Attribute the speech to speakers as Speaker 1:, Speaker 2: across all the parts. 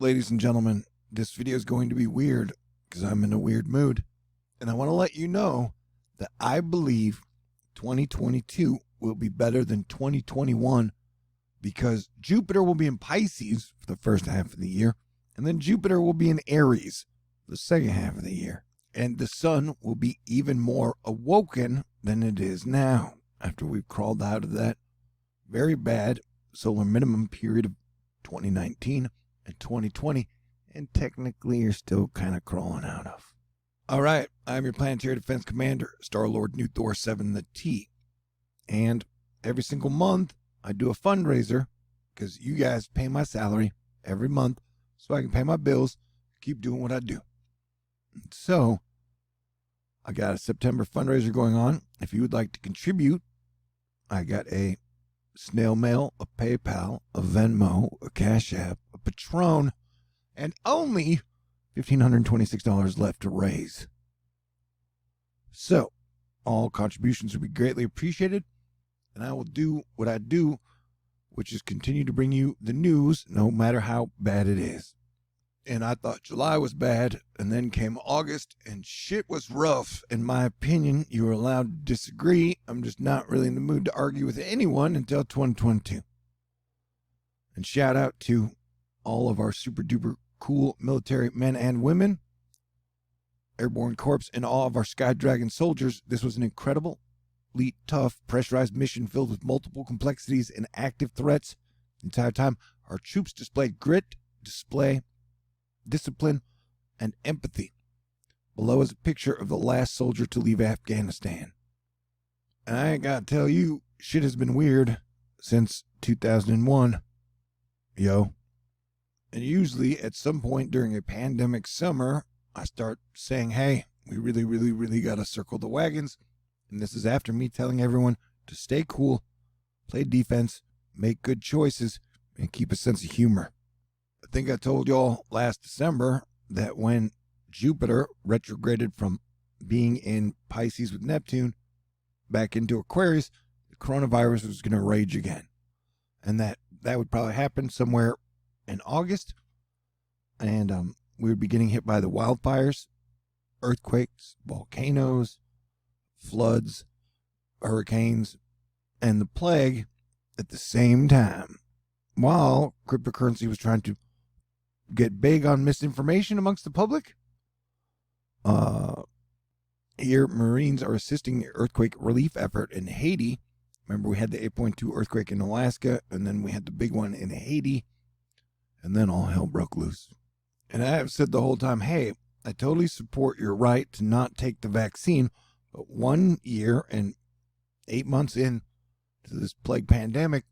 Speaker 1: Ladies and gentlemen, this video is going to be weird because I'm in a weird mood. And I want to let you know that I believe 2022 will be better than 2021 because Jupiter will be in Pisces for the first half of the year, and then Jupiter will be in Aries for the second half of the year. And the sun will be even more awoken than it is now after we've crawled out of that very bad solar minimum period of 2019 and 2020, and technically you're still kind of crawling out of. All right, I'm your Planetary Defense Commander, Star-Lord New Thor 7 the T. And every single month, I do a fundraiser because you guys pay my salary every month so I can pay my bills, keep doing what I do. So, I got a September fundraiser going on. If you would like to contribute, I got a snail mail, a PayPal, a Venmo, a CashApp, a Patron, and only $1,526 left to raise. So, all contributions would be greatly appreciated, and I will do what I do, which is continue to bring you the news no matter how bad it is. And I thought July was bad, and then came August, and shit was rough. In my opinion, you are allowed to disagree. I'm just not really in the mood to argue with anyone until 2022. And shout out to all of our super duper cool military men and women, Airborne Corps, and all of our Sky Dragon soldiers. This was an incredible, elite, tough, pressurized mission filled with multiple complexities and active threats. The entire time, our troops displayed grit, discipline, and empathy. Below is a picture of the last soldier to leave Afghanistan. And I ain't gotta tell you, shit has been weird since 2001. Yo. And usually at some point during a pandemic summer, I start saying, hey, we really gotta circle the wagons. And this is after me telling everyone to stay cool, play defense, make good choices, and keep a sense of humor. I think I told y'all last December that when Jupiter retrograded from being in Pisces with Neptune back into Aquarius, the coronavirus was going to rage again. And that would probably happen somewhere in August. And we would be getting hit by the wildfires, earthquakes, volcanoes, floods, hurricanes, and the plague at the same time, while cryptocurrency was trying to get big on misinformation amongst the public. Here, Marines are assisting the earthquake relief effort in Haiti. Remember, we had the 8.2 earthquake in Alaska, and then we had the big one in Haiti, and then all hell broke loose. And I have said the whole time, hey, I totally support your right to not take the vaccine, but 1 year and 8 months in to this plague pandemic,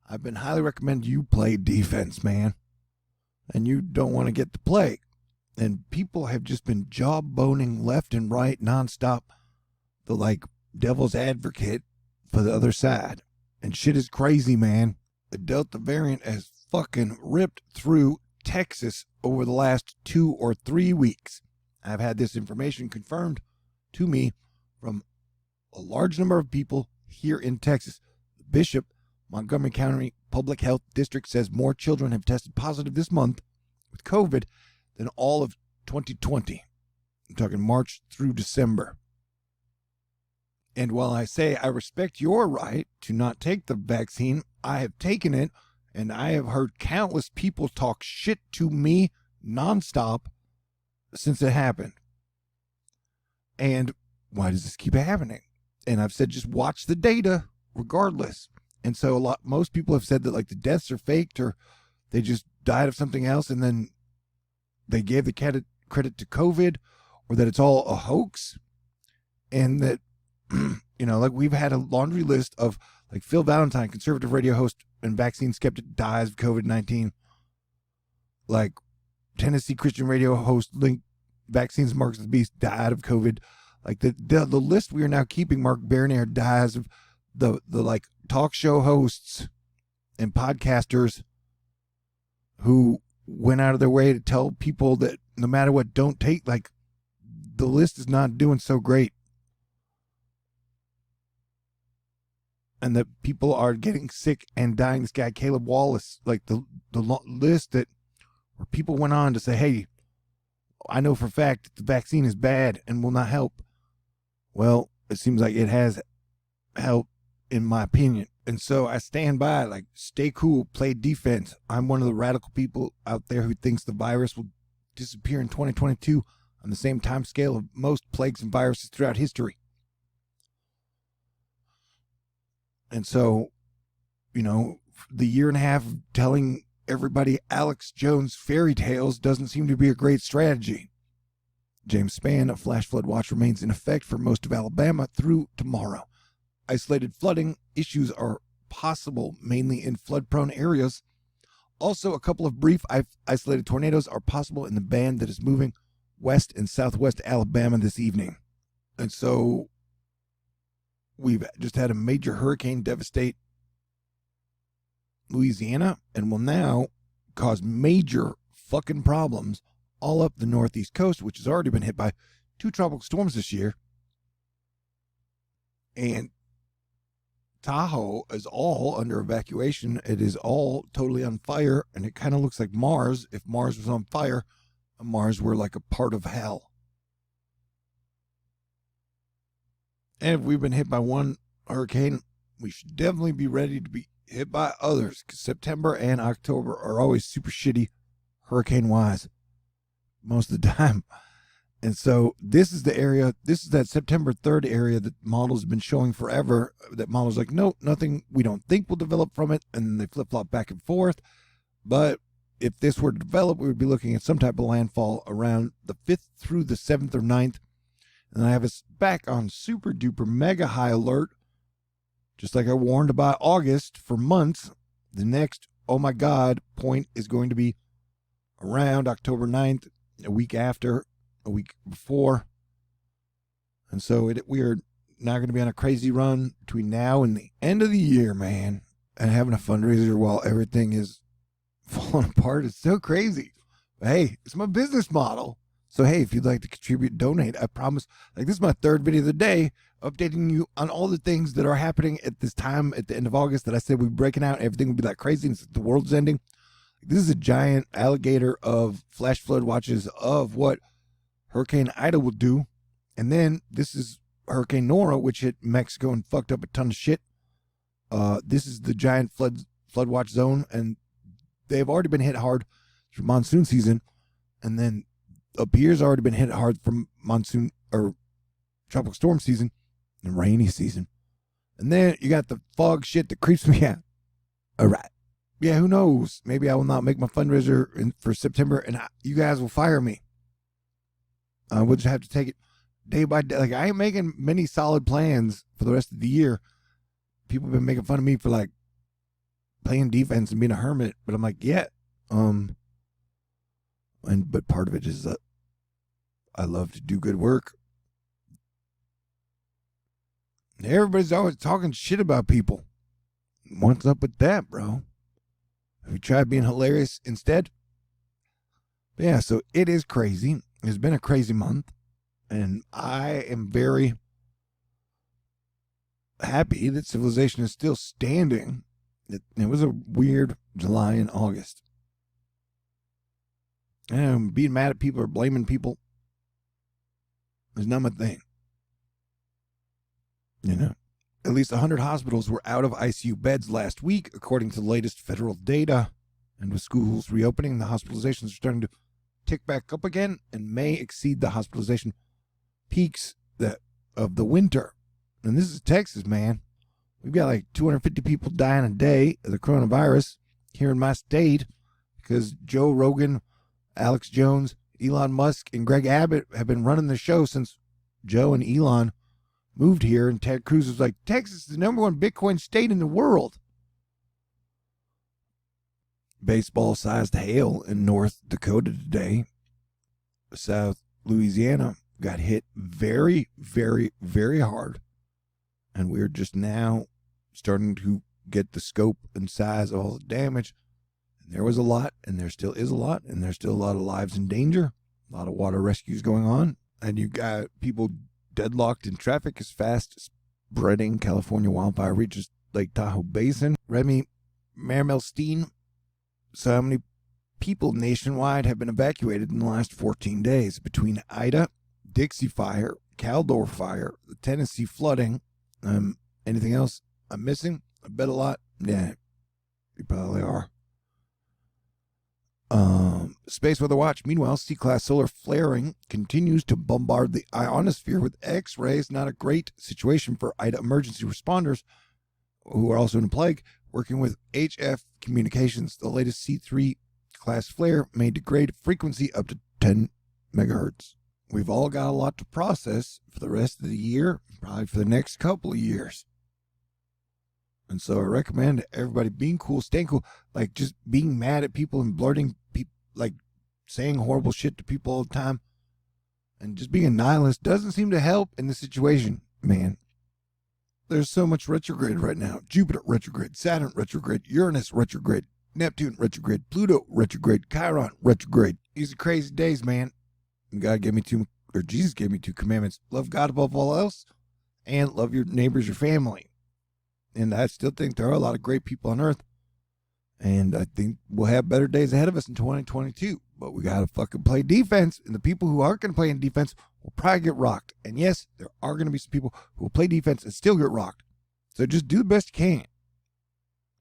Speaker 1: I've been highly recommend you play defense, man. And you don't want to get the plague. And people have just been jawboning left and right nonstop, the devil's advocate for the other side. And shit is crazy, man. The Delta variant has fucking ripped through Texas over the last 2 or 3 weeks. I've had this information confirmed to me from a large number of people here in Texas. The Bishop, Montgomery County Public Health District, says more children have tested positive this month with COVID than all of 2020. I'm talking March through December. And while I say I respect your right to not take the vaccine, I have taken it, and I have heard countless people talk shit to me nonstop since it happened. And why does this keep happening? And I've said just watch the data regardless. And so most people have said that the deaths are faked, or they just died of something else and then they gave the credit to COVID, or that it's all a hoax. And that, we've had a laundry list of Phil Valentine, conservative radio host and vaccine skeptic, dies of COVID-19. Tennessee Christian radio host, linked vaccines marks of the beast, died of COVID. The list we are now keeping, Mark Bernier dies of the talk show hosts and podcasters who went out of their way to tell people that no matter what, don't take, the list is not doing so great. And that people are getting sick and dying. This guy, Caleb Wallace, the list that where people went on to say, hey, I know for a fact that the vaccine is bad and will not help. Well, it seems like it has helped, in my opinion. And so I stand by, like, stay cool, play defense. I'm one of the radical people out there who thinks the virus will disappear in 2022 on the same time scale of most plagues and viruses throughout history. And so, you know, the year and a half of telling everybody Alex Jones fairy tales doesn't seem to be a great strategy. James Spann, a flash flood watch remains in effect for most of Alabama through tomorrow. Isolated flooding issues are possible, mainly in flood-prone areas. Also, a couple of brief isolated tornadoes are possible in the band that is moving west and southwest Alabama this evening. And so we've just had a major hurricane devastate Louisiana and will now cause major fucking problems all up the northeast coast, which has already been hit by 2 tropical storms this year. And Tahoe is all under evacuation. It is all totally on fire, and it kind of looks like Mars. If Mars was on fire, Mars were like a part of hell. And if we've been hit by one hurricane, we should definitely be ready to be hit by others, because September and October are always super shitty hurricane-wise most of the time. And so this is the area, this is that September 3rd area that models have been showing forever, that models like, no, nothing we don't think will develop from it, and they flip-flop back and forth. But if this were to develop, we would be looking at some type of landfall around the 5th through the 7th or 9th. And I have us back on super-duper mega high alert, just like I warned about August for months. The next, oh my God, point is going to be around October 9th, a week after, a week before. And so we are now going to be on a crazy run between now and the end of the year, man. And having a fundraiser while everything is falling apart is so crazy. But hey, it's my business model. So hey, if you'd like to contribute, donate, I promise. Like, this is my 3rd video of the day, updating you on all the things that are happening at this time at the end of August that I said we'd be breaking out. Everything would be like crazy and the world's ending. This is a giant alligator of flash flood watches of what Hurricane Ida will do. And then this is Hurricane Nora, which hit Mexico and fucked up a ton of shit. This is the giant flood watch zone, and they've already been hit hard for monsoon season. And then up here's already been hit hard from monsoon or tropical storm season and rainy season. And then you got the fog shit that creeps me out. All right. Yeah, who knows? Maybe I will not make my fundraiser for September, and you guys will fire me. We'll just have to take it day by day. Like, I ain't making many solid plans for the rest of the year. People have been making fun of me for, like, playing defense and being a hermit. But I'm like, yeah. But part of it is I love to do good work. Everybody's always talking shit about people. What's up with that, bro? Have you tried being hilarious instead? But yeah, so it is crazy. It's been a crazy month, and I am very happy that civilization is still standing. It was a weird July and August. And being mad at people or blaming people is not my thing. You know, at least 100 hospitals were out of ICU beds last week, according to the latest federal data. And with schools reopening, the hospitalizations are starting to tick back up again and may exceed the hospitalization peaks of the winter. And this is Texas, man. We've got like 250 people dying a day of the coronavirus here in my state because Joe Rogan, Alex Jones, Elon Musk, and Greg Abbott have been running the show since Joe and Elon moved here. And Ted Cruz was like, Texas is the #1 Bitcoin state in the world. Baseball-sized hail in North Dakota today. South Louisiana got hit very, very, very hard. And we're just now starting to get the scope and size of all the damage. And there was a lot, and there still is a lot, and there's still a lot of lives in danger. A lot of water rescues going on. And you got people deadlocked in traffic as fast as spreading California wildfire reaches Lake Tahoe Basin. Remy Mermelstein. So how many people nationwide have been evacuated in the last 14 days between Ida, Dixie Fire, Caldor Fire, the Tennessee flooding. Anything else I'm missing? I bet a lot. Yeah, you probably are. Space Weather Watch. Meanwhile, C-class solar flaring continues to bombard the ionosphere with X-rays. Not a great situation for Ida emergency responders, who are also in a plague, working with HF Communications. The latest C3 class flare may degrade frequency up to 10 megahertz. We've all got a lot to process for the rest of the year, probably for the next couple of years. And so I recommend everybody being cool, staying cool, like just being mad at people and blurting people, like saying horrible shit to people all the time, and just being a nihilist doesn't seem to help in this situation, man. There's so much retrograde right now. Jupiter retrograde, Saturn retrograde, Uranus retrograde, Neptune retrograde, Pluto retrograde, Chiron retrograde. These are crazy days, man. And Jesus gave me 2 commandments. Love God above all else, and love your neighbors, your family. And I still think there are a lot of great people on Earth. And I think we'll have better days ahead of us in 2022. But we got to fucking play defense. And the people who aren't going to play in defense will probably get rocked. And yes, there are going to be some people who will play defense and still get rocked. So just do the best you can.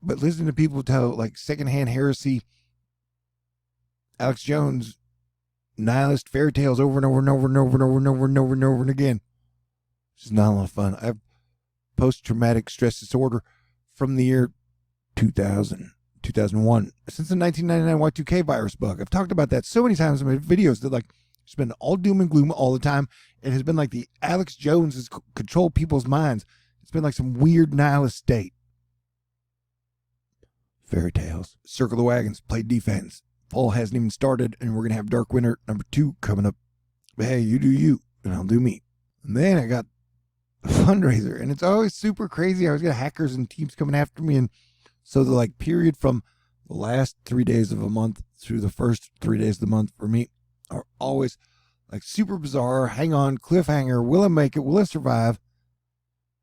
Speaker 1: But listen to people tell like secondhand heresy, Alex Jones, nihilist fairy tales over and over and over and over and over and over and over and over and again. It's just not a lot of fun. I have post-traumatic stress disorder from the year 2000, 2001, since the 1999 Y2K virus bug. I've talked about that so many times in my videos that like it's been all doom and gloom all the time. It has been like the Alex Jones has controlled people's minds. It's been like some weird nihilist state. Fairy tales. Circle the wagons. Play defense. Fall hasn't even started, and we're going to have Dark Winter #2 coming up. But hey, you do you, and I'll do me. And then I got a fundraiser, and it's always super crazy. I always got hackers and teams coming after me, and so the like period from the last 3 days of a month through the first 3 days of the month for me are always like super bizarre. Hang on, cliffhanger. Will I make it? Will I survive?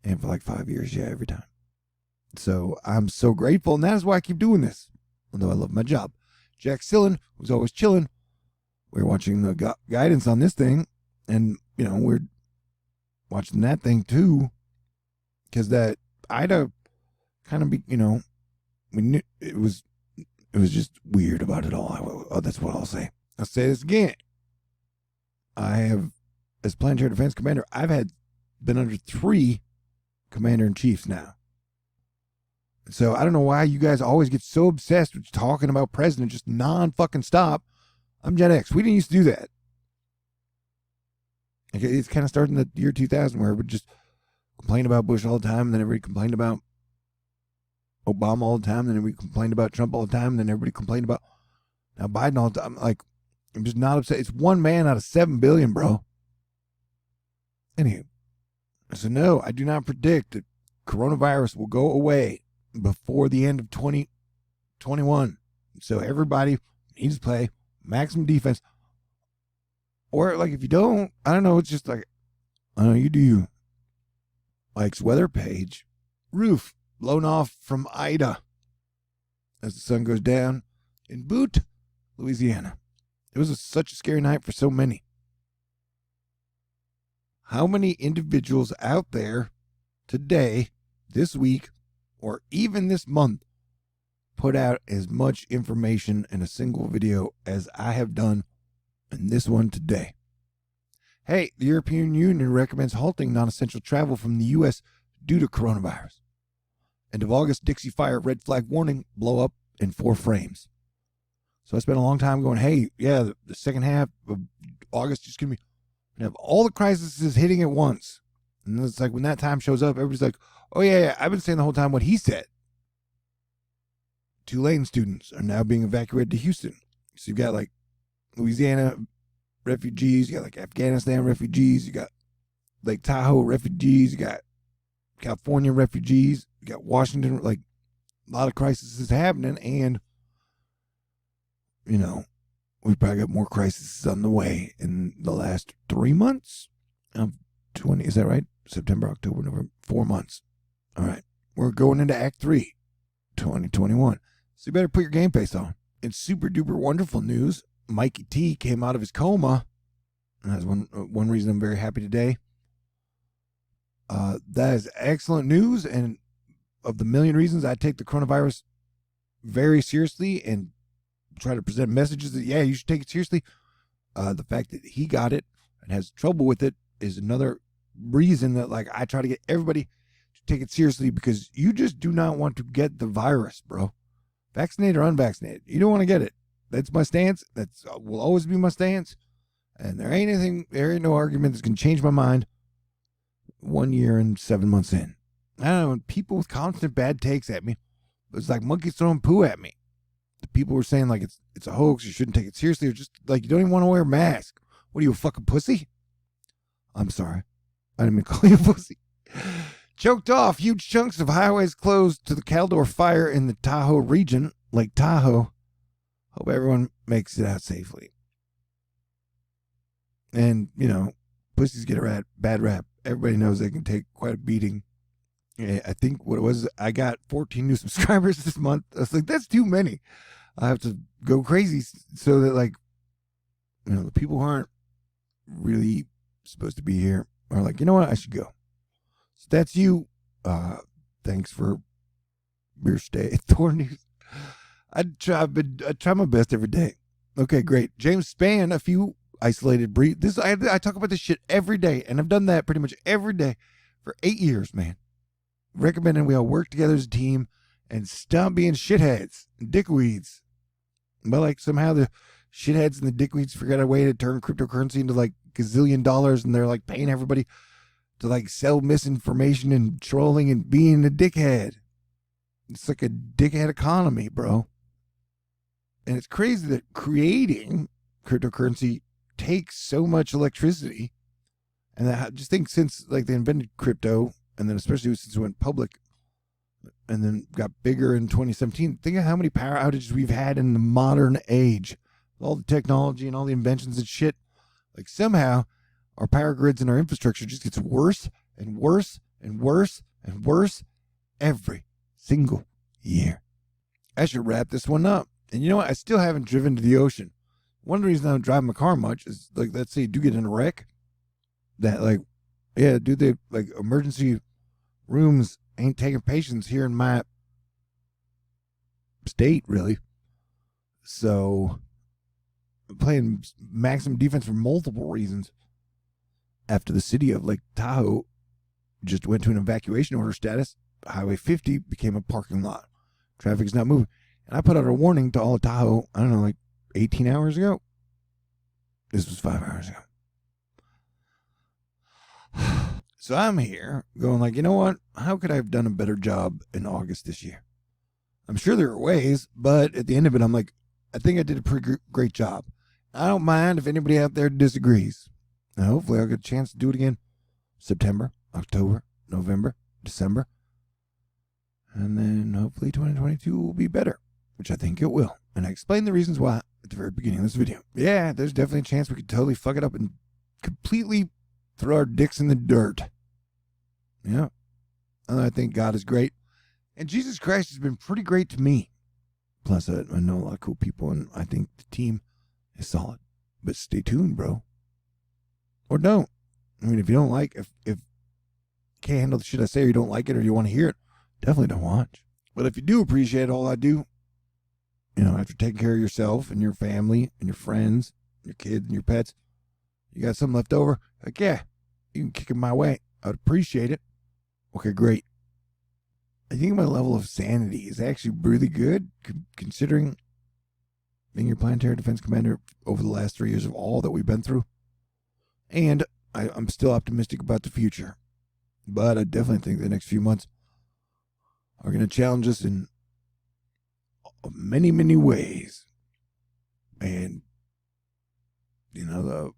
Speaker 1: And for like 5 years, yeah, every time. So I'm so grateful, and that is why I keep doing this, although I love my job. Jack Sillen was always chilling. We were watching the guidance on this thing, and you know we're watching that thing too, because that Ida kind of we knew it was just weird about it all. That's what I'll say. I'll say this again. I have, as Planetary Defense Commander, I've been under 3 Commander-in-Chiefs now. So I don't know why you guys always get so obsessed with talking about president just non-fucking stop. I'm Gen X. We didn't used to do that. Okay, it's kind of starting in the year 2000 where we just complain about Bush all the time, and then everybody complained about Obama all the time, and then everybody complained about Trump all the time, and then everybody complained about now Biden all the time. Like, I'm just not upset. It's 1 man out of 7 billion, bro. Anywho, so no, I do not predict that coronavirus will go away before the end of 2021. So everybody needs to play maximum defense. Or like if you don't, I don't know, it's just like, I don't know, you do you. Mike's weather page. Roof blown off from Ida as the sun goes down in Butte, Louisiana. It was such a scary night for so many. How many individuals out there today, this week, or even this month, put out as much information in a single video as I have done in this one today? Hey, the European Union recommends halting non-essential travel from the U.S. due to coronavirus. End of August, Dixie Fire red flag warning, blow up in 4 frames. So I spent a long time going, hey, yeah, the second half of August is going to have all the crises hitting at once. And it's like when that time shows up, everybody's like, oh, yeah, I've been saying the whole time what he said. Tulane students are now being evacuated to Houston. So you've got like Louisiana refugees, you got like Afghanistan refugees, you got Lake Tahoe refugees, you got California refugees, you got Washington, like a lot of crises is happening, and you know, we've probably got more crises on the way in the last 3 months of 20, is that right? September, October, November, 4 months. All right, we're going into Act 3, 2021. So you better put your game face on. In super duper wonderful news, Mikey T came out of his coma. And that's one reason I'm very happy today. That is excellent news. And of the million reasons I take the coronavirus very seriously and try to present messages that, yeah, you should take it seriously. The fact that he got it and has trouble with it is another reason that, like, I try to get everybody to take it seriously, because you just do not want to get the virus, bro. Vaccinated or unvaccinated, you don't want to get it. That's my stance. That's will always be my stance. And there ain't no argument that's going to change my mind 1 year and 7 months in. I don't know, people with constant bad takes at me, it's like monkeys throwing poo at me. The people were saying, like, it's a hoax, you shouldn't take it seriously, or just, like, you don't even want to wear a mask. What are you, a fucking pussy? I'm sorry. I didn't mean to call you a pussy. Choked off, huge chunks of highways closed to the Caldor fire in the Tahoe region, Lake Tahoe. Hope everyone makes it out safely. And, you know, pussies get a bad rap. Everybody knows they can take quite a beating. Yeah, I think what it was, I got 14 new subscribers this month. I was like, that's too many. I have to go crazy so that, like, you know, the people who aren't really supposed to be here are like, you know what, I should go. So that's you. Thanks for your stay at THORnews. I try my best every day. Okay, great. James Spann, a few isolated breed. I talk about this shit every day, and I've done that pretty much every day for 8 years, man. Recommending we all work together as a team and stop being shitheads and dickweeds. But, like, somehow the shitheads and the dickweeds forgot a way to turn cryptocurrency into, like, gazillion dollars, and they're, like, paying everybody to, like, sell misinformation and trolling and being a dickhead. It's like a dickhead economy, bro. And it's crazy that creating cryptocurrency takes so much electricity. And I just think since, like, they invented crypto, and then especially since it went public and then got bigger in 2017, think of how many power outages we've had in the modern age. All the technology and all the inventions and shit. Like, somehow our power grids and our infrastructure just gets worse and worse and worse and worse every single year. I should wrap this one up. And you know what? I still haven't driven to the ocean. One of the reasons I don't drive my car much is, like, let's say you do get in a wreck, that, like, yeah, dude, they, like, emergency rooms ain't taking patients here in my state, really. So I'm playing maximum defense for multiple reasons. After the city of Lake Tahoe just went to an evacuation order status, Highway 50 became a parking lot. Traffic is not moving. And I put out a warning to all of Tahoe, I don't know, like 18 hours ago. This was 5 hours ago. So I'm here going, like, you know what? How could I have done a better job in August this year? I'm sure there are ways, but at the end of it, I'm like, I think I did a pretty great job. I don't mind if anybody out there disagrees. And hopefully I'll get a chance to do it again. September, October, November, December. And then hopefully 2022 will be better, which I think it will. And I explained the reasons why at the very beginning of this video. Yeah, there's definitely a chance we could totally fuck it up and completely throw our dicks in the dirt. Yeah. I think God is great. And Jesus Christ has been pretty great to me. Plus, I know a lot of cool people, and I think the team is solid. But stay tuned, bro. Or don't. I mean, if you don't like, if you can't handle the shit I say, or you don't like it, or you want to hear it, definitely don't watch. But if you do appreciate all I do, you know, after taking care of yourself and your family and your friends, your kids and your pets, you got something left over, like, yeah, you can kick it my way. I'd appreciate it. Okay, great. I think my level of sanity is actually really good, considering being your planetary defense commander over the last 3 years of all that we've been through. And I'm still optimistic about the future. But I definitely think the next few months are going to challenge us in many, many ways. And, you know,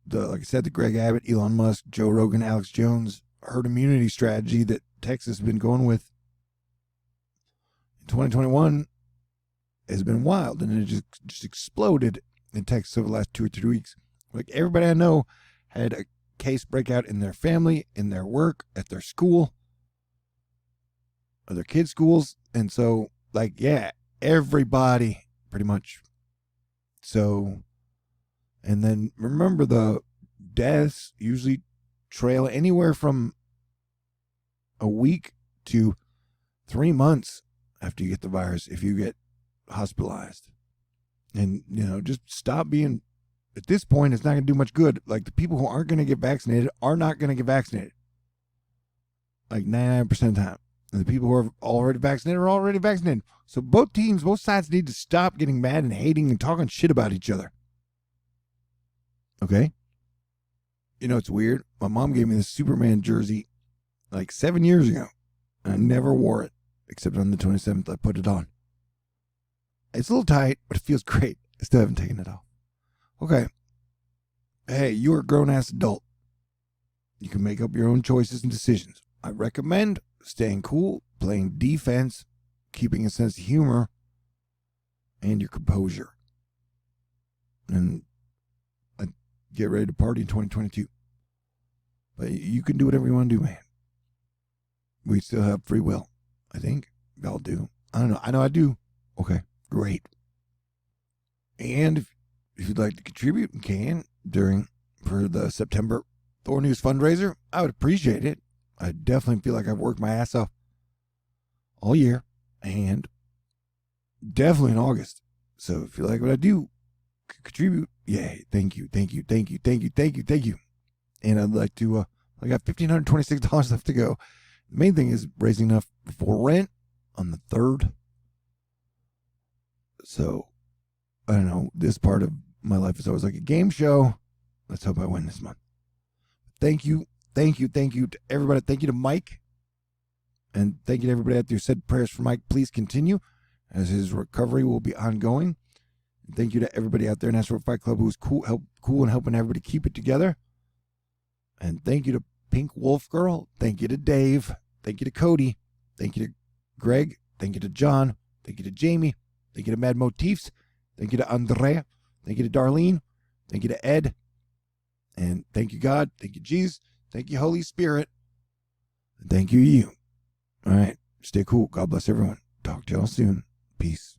Speaker 1: the like I said, the Greg Abbott, Elon Musk, Joe Rogan, Alex Jones herd immunity strategy that Texas has been going with in 2021 has been wild, and it just exploded in Texas over the last 2 or 3 weeks. Like, everybody I know had a case break out in their family, in their work, at their school, or their kids' schools. And so, like, yeah, everybody pretty much. So, and then remember, the deaths usually trail anywhere from a week to 3 months after you get the virus if you get hospitalized. And, just stop being, at this point, it's not going to do much good. Like, the people who aren't going to get vaccinated are not going to get vaccinated. Like 99% of the time. And the people who are already vaccinated are already vaccinated. So both teams, both sides need to stop getting mad and hating and talking shit about each other. Okay? It's weird. My mom gave me this Superman jersey like 7 years ago. And I never wore it, except on the 27th I put it on. It's a little tight, but it feels great. I still haven't taken it off. Okay. Hey, you're a grown-ass adult. You can make up your own choices and decisions. I recommend staying cool, playing defense, keeping a sense of humor, and your composure. And I get ready to party in 2022. But you can do whatever you want to do, man. We still have free will, I think. Y'all do. I don't know. I know I do. Okay, great. And if you'd like to contribute, you can for the September THORnews fundraiser. I would appreciate it. I definitely feel like I've worked my ass off all year, and definitely in August. So if you like what I do, contribute. Yay. Thank you. And I'd like to, I got $1,526 left to go. The main thing is raising enough for rent on the 3rd. So, I don't know, this part of my life is always like a game show. Let's hope I win this month. Thank you to everybody. Thank you to Mike. And thank you to everybody out there who said prayers for Mike. Please continue as his recovery will be ongoing. And thank you to everybody out there in Asteroid Fight Club who was cool and helping everybody keep it together. And thank you to Pink Wolf Girl. Thank you to Dave. Thank you to Cody. Thank you to Greg. Thank you to John. Thank you to Jamie. Thank you to Mad Motifs. Thank you to Andrea. Thank you to Darlene. Thank you to Ed. And thank you, God. Thank you, Jesus. Thank you, Holy Spirit. And thank you, you. All right. Stay cool. God bless everyone. Talk to y'all soon. Peace.